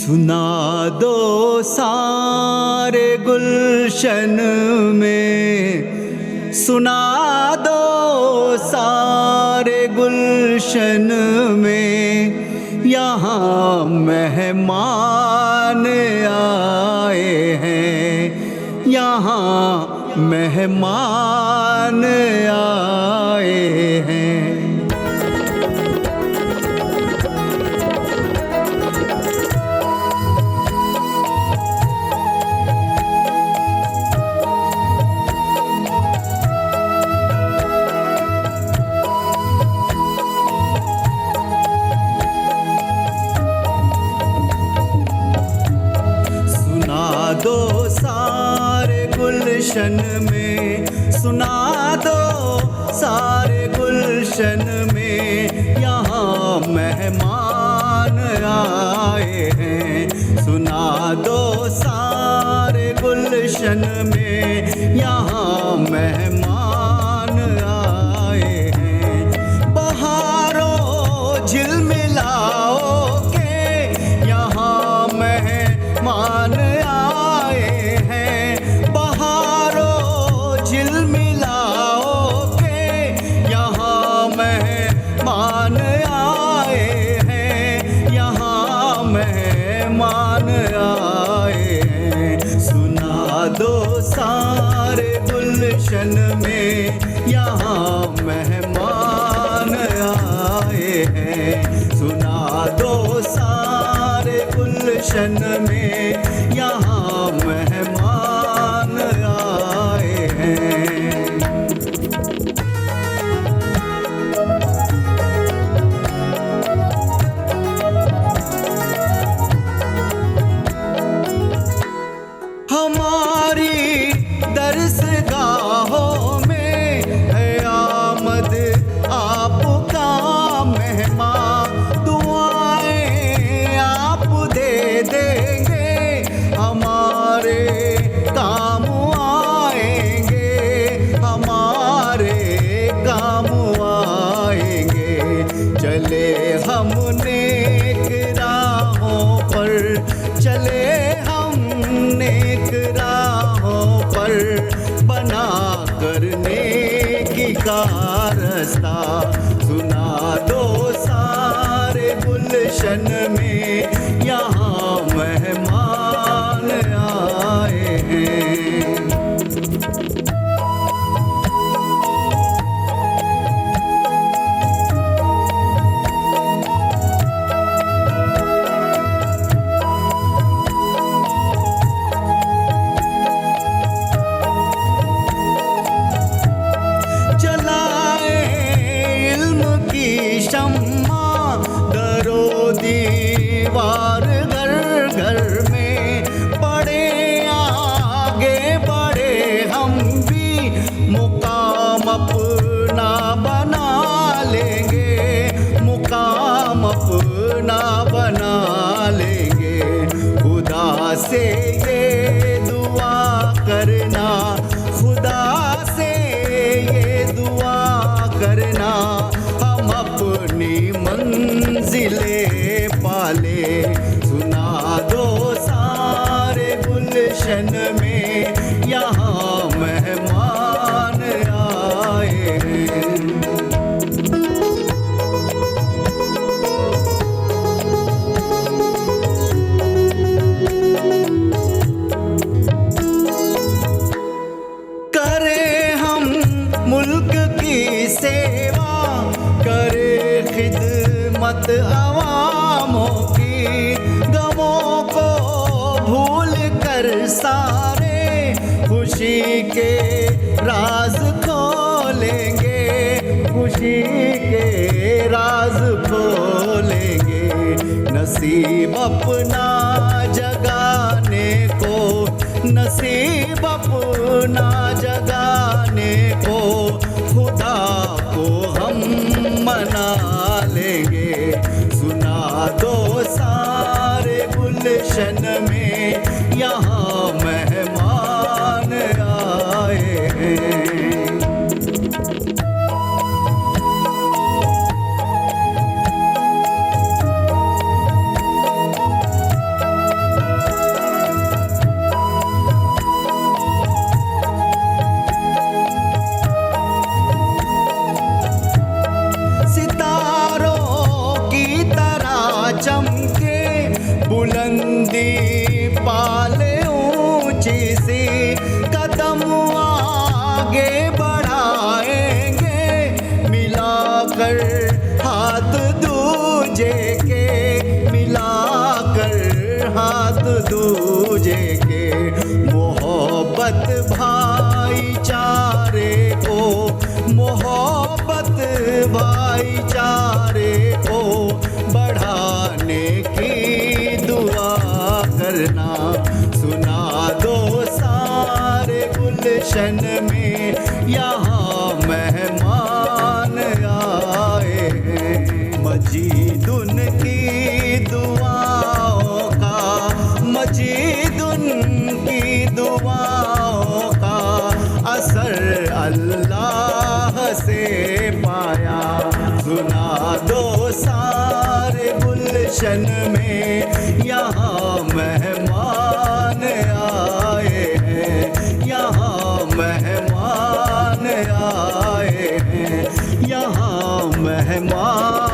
सुना दो सारे गुलशन में, सुना दो सारे गुलशन में, यहाँ मेहमान आए हैं, यहाँ मेहमान आए हैं। दो सारे गुलशन में, सुना दो सारे गुलशन में, यहाँ मेहमान आए हैं। सुना दो सारे गुलशन में, यहाँ मेहमान आए हैं। बहारों झिलमिलाओ के यहाँ मेहमान दो सारे गुलशन में, यहाँ मेहमान आए हैं। सुना दो सारे गुलशन में, यहाँ मेहमान आए हैं। हमारी दरसगाहों में है आमद आपका मेहमान, दुआएं आप दे देंगे, हमारे काम आएंगे, हमारे काम आएंगे। चले हम नेक राहों पर, चले नेक राहों पर, बना करने की का रास्ता। सुना दो सारे गुलशन में, यहाँ मेहमान आए हैं। शम्मा दरो दीवार घर घर में, पढ़े आगे बढ़े हम भी, मुकाम अपना बना लेंगे, मुकाम अपना बना लेंगे। खुदा से ये दुआ करना, खुदा से ये दुआ करना, अपनी मंजिले पाले। सुना दो सारे गुलशन में, यहाँ मेहमान आए हैं। करें हम मुल्क की सेवा, करे खिदमत अवामों की, गमों को भूल कर सारे खुशी के राज खोलेंगे, खुशी के राज खोलेंगे। नसीब अपना जगाने को, नसीब अपना जगाने को, खुदा को हम मना लेंगे। सुना दो सारे गुलशन में, यहाँ मेहमान आए हैं। दूजे के, मोहब्बत भाईचारे को, मोहब्बत भाईचारे को बढ़ाने की दुआ करना। सुना दो सारे गुलशन में यहाँ मेहमान आए हैं। मजीदुन की दुआओं का, मजीदुन की दुआओं का असर अल्लाह से पाया। सुना दो सारे गुलशन में यहाँ मेहमान आए हैं, यहाँ मेहमान आए हैं, यहाँ मेहमान